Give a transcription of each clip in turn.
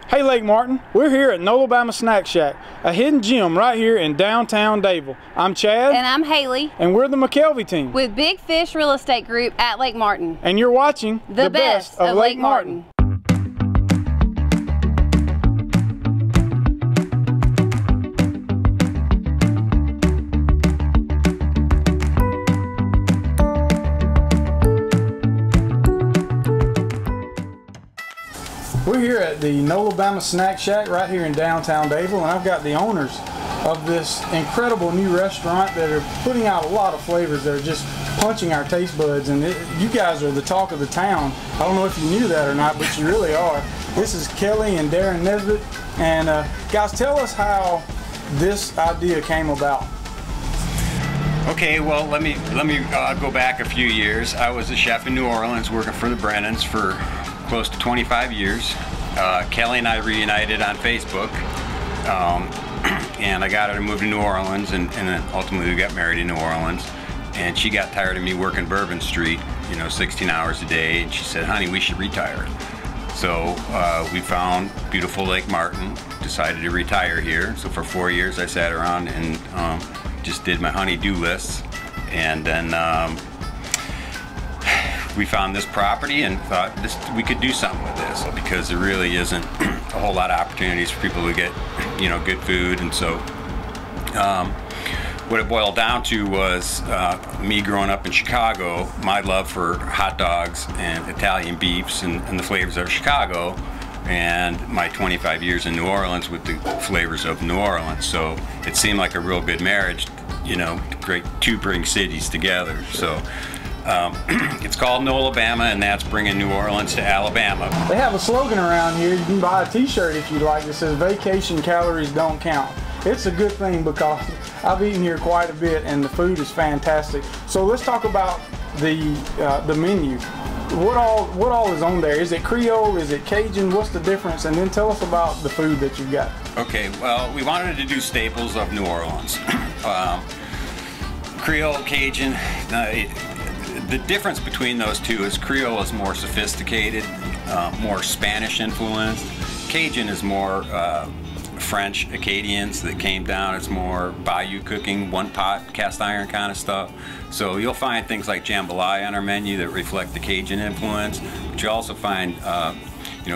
Hey Lake Martin, we're here at NOLABAMA Snack Shack, a hidden gem right here in downtown Dadeville. I'm Chad. And I'm Haley. And we're the McKelvey team. With Big Fish Real Estate Group at Lake Martin. And you're watching the best of Lake Martin. We're here at the NOLABAMA Snack Shack right here in downtown Dadeville, and I've got the owners of this incredible new restaurant that are putting out a lot of flavors that are just punching our taste buds, and you guys are the talk of the town. I don't know if you knew that or not, but you really are. This is Kelly and Darren Nesbitt, and guys, tell us how this idea came about. Okay, well, let me go back a few years. I was a chef in New Orleans working for the Brennans for close to 25 years. Kelly and I reunited on Facebook, and I got her to move to New Orleans, and then ultimately we got married in New Orleans. And she got tired of me working Bourbon Street, 16 hours a day, and she said, honey, we should retire. So we found beautiful Lake Martin, decided to retire here. So for 4 years I sat around and just did my honey-do lists, and then we found this property and thought we could do something with this, because there really isn't a whole lot of opportunities for people to get good food. And so what it boiled down to was me growing up in Chicago, my love for hot dogs and Italian beefs and the flavors of Chicago, and my 25 years in New Orleans with the flavors of New Orleans. So it seemed like a real good marriage, great to bring cities together. So it's called NOLABAMA, and that's bringing New Orleans to Alabama. They have a slogan around here. You can buy a t-shirt if you like that says vacation calories don't count. It's a good thing because I've eaten here quite a bit and the food is fantastic. So let's talk about the menu. What all is on there? Is it Creole? Is it Cajun? What's the difference? And then tell us about the food that you've got. Okay, well, we wanted to do staples of New Orleans. Creole, Cajun. The difference between those two is Creole is more sophisticated, more Spanish influenced. Cajun is more French Acadians that came down. It's more bayou cooking, one pot, cast iron kind of stuff. So you'll find things like jambalaya on our menu that reflect the Cajun influence, but you also find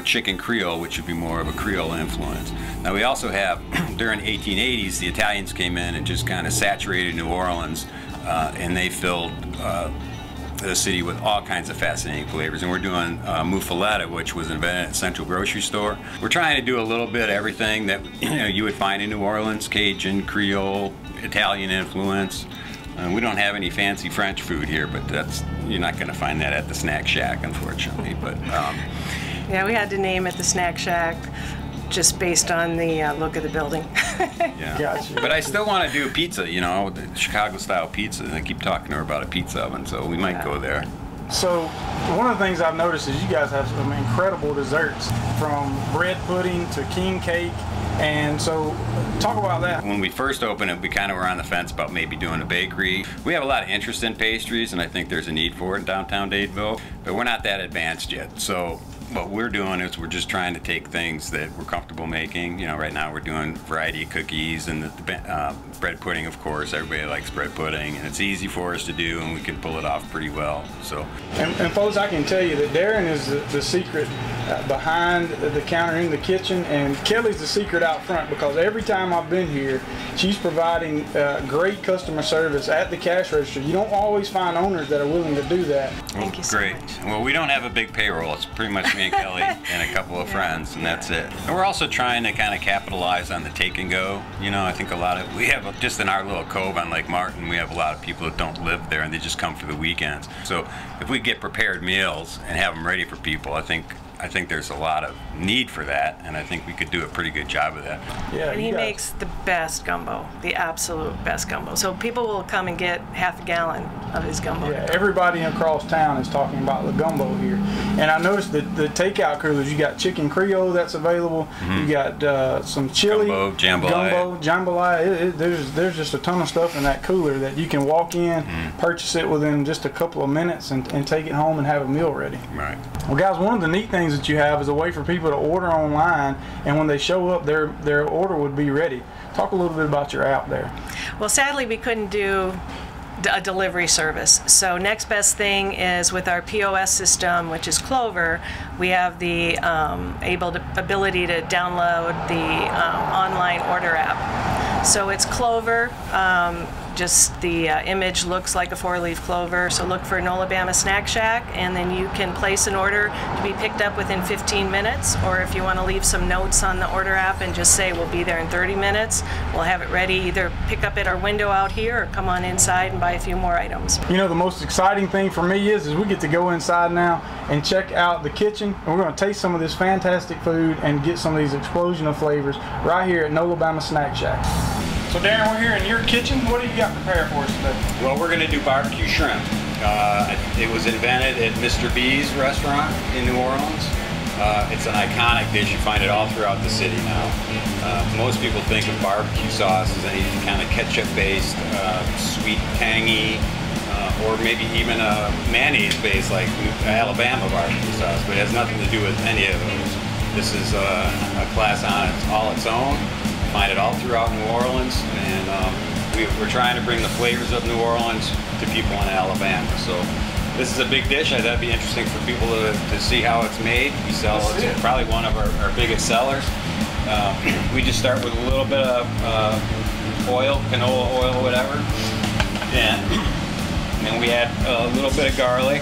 chicken Creole, which would be more of a Creole influence. Now we also have, during the 1880s, the Italians came in and just kind of saturated New Orleans, and they filled the city with all kinds of fascinating flavors. And we're doing muffaletta, which was invented at Central Grocery Store. We're trying to do a little bit of everything that you would find in New Orleans: Cajun, Creole, Italian influence. We don't have any fancy French food here, but you're not going to find that at the Snack Shack, unfortunately. But yeah, we had to name it the Snack Shack just based on the look of the building. Yeah. Gotcha. But I still want to do pizza, the Chicago-style pizza. And I keep talking to her about a pizza oven, so we might go there. So one of the things I've noticed is you guys have some incredible desserts, from bread pudding to king cake. And so talk about that. When we first opened it, we kind of were on the fence about maybe doing a bakery. We have a lot of interest in pastries, and I think there's a need for it in downtown Dadeville, but we're not that advanced yet. So what we're doing is we're just trying to take things that we're comfortable making. Right now we're doing variety of cookies and the bread pudding, of course. Everybody likes bread pudding, and it's easy for us to do, and we can pull it off pretty well. So. And folks, I can tell you that Darren is the secret behind the counter in the kitchen, and Kelly's the secret out front, because every time I've been here, she's providing great customer service at the cash register. You don't always find owners that are willing to do that. Thank you so much. Well, we don't have a big payroll. It's pretty much me and Kelly and a couple of friends, and that's it. And we're also trying to kind of capitalize on the take and go. I think we have just in our little cove on Lake Martin, we have a lot of people that don't live there and they just come for the weekends. So if we get prepared meals and have them ready for people, I think there's a lot of need for that, and I think we could do a pretty good job of that. Yeah, and he makes the best gumbo, the absolute best gumbo. So people will come and get half a gallon of his gumbo. Yeah, everybody across town is talking about the gumbo here. And I noticed that the takeout coolers, you got chicken Creole that's available, you got some chili, gumbo, jambalaya. There's just a ton of stuff in that cooler that you can walk in, purchase it within just a couple of minutes, and take it home and have a meal ready. Right. Well, guys, one of the neat things things that you have is a way for people to order online, and when they show up, their order would be ready. Talk a little bit about your app there. Well, sadly, we couldn't do a delivery service. So next best thing is with our POS system, which is Clover, we have the ability to download the online order app. So it's Clover. Just the image looks like a 4-leaf clover. So look for NOLABAMA Snack Shack, and then you can place an order to be picked up within 15 minutes. Or if you want to leave some notes on the order app and just say we'll be there in 30 minutes, we'll have it ready. Either pick up at our window out here or come on inside and buy a few more items. You know, the most exciting thing for me is we get to go inside now and check out the kitchen, and we're going to taste some of this fantastic food and get some of these explosion of flavors right here at NOLABAMA Snack Shack. So Darren, we're here in your kitchen. What do you got prepared for us today? Well, we're going to do barbecue shrimp. It was invented at Mr. B's restaurant in New Orleans. It's an iconic dish. You find it all throughout the city now. Most people think of barbecue sauce as any kind of ketchup-based, sweet, tangy, or maybe even a mayonnaise-based like Alabama barbecue sauce, but it has nothing to do with any of those. This is a class on all its own. Find it all throughout New Orleans, and we're trying to bring the flavors of New Orleans to people in Alabama. So this is a big dish. I thought it'd be interesting for people to see how it's made. We sell it's probably one of our biggest sellers. We just start with a little bit of oil, canola oil, whatever, and then we add a little bit of garlic.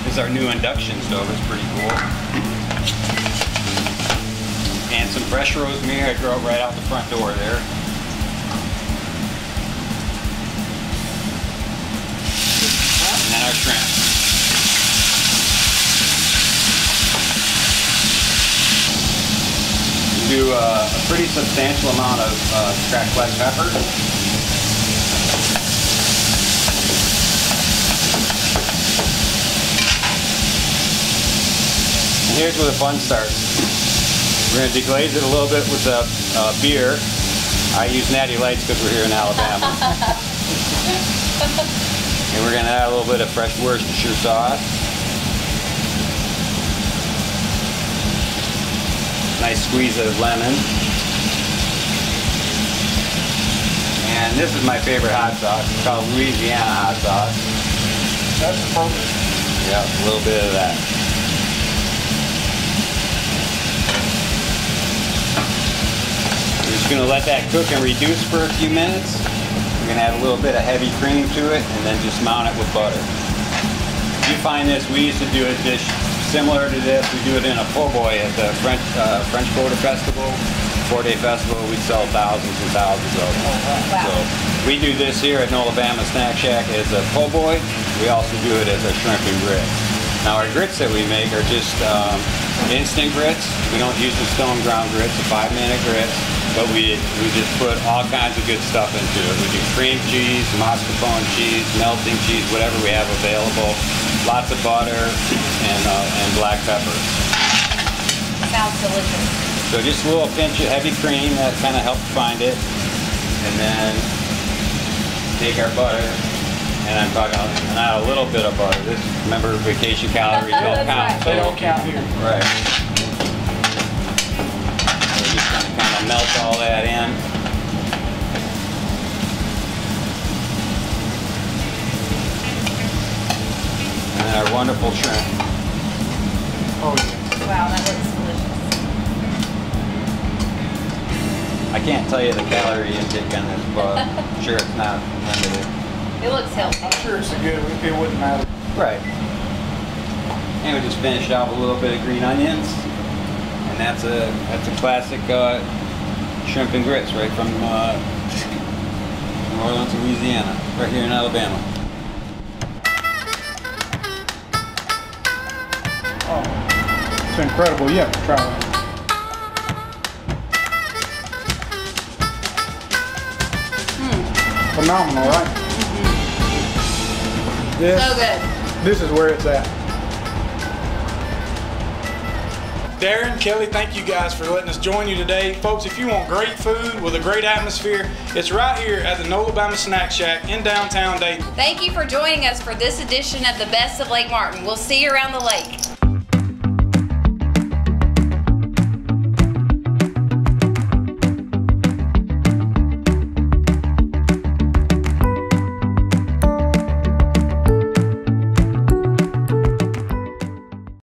This is our new induction stove. It's pretty cool. And some fresh rosemary. I grow it right out the front door there. And then our shrimp. We do a pretty substantial amount of cracked black pepper. And here's where the fun starts. We're going to deglaze it a little bit with beer. I use Natty Lights because we're here in Alabama. And we're going to add a little bit of fresh Worcestershire sauce. Nice squeeze of lemon. And this is my favorite hot sauce. It's called Louisiana hot sauce. That's the perfect. Yeah, a little bit of that. We're just going to let that cook and reduce for a few minutes. We're going to add a little bit of heavy cream to it and then just mount it with butter. If you find this, we used to do a dish similar to this. We do it in a po' boy at the French Quarter Festival, 4-day festival. We'd sell thousands and thousands of them. Wow. So we do this here at NOLABAMA Snack Shack as a po' boy. We also do it as a shrimp and grits. Now our grits that we make are just instant grits. We don't use the stone ground grits, the 5-minute grits. But we just put all kinds of good stuff into it. We do cream cheese, mascarpone cheese, melting cheese, whatever we have available. Lots of butter and black pepper. Sounds delicious. So just a little pinch of heavy cream that kind of helps find it. And then take our butter, and I'm talking not a little bit of butter. This, remember, vacation calories don't count. Right. They don't count here. Right. Melt all that in. And then our wonderful shrimp. Oh yeah. Wow, that looks delicious. I can't tell you the calorie intake on this, but I'm sure it's not limited. It looks healthy. I'm sure it's a good. It wouldn't matter. Right. And we just finish it off with a little bit of green onions, and that's a classic shrimp and grits right from New Orleans, Louisiana, right here in Alabama. Oh, it's incredible. You have to try that. Phenomenal, right? This, So good. This is where it's at. Darren, Kelly, thank you guys for letting us join you today. Folks, if you want great food with a great atmosphere, it's right here at the NOLABAMA Snack Shack in downtown Dayton. Thank you for joining us for this edition of the Best of Lake Martin. We'll see you around the lake.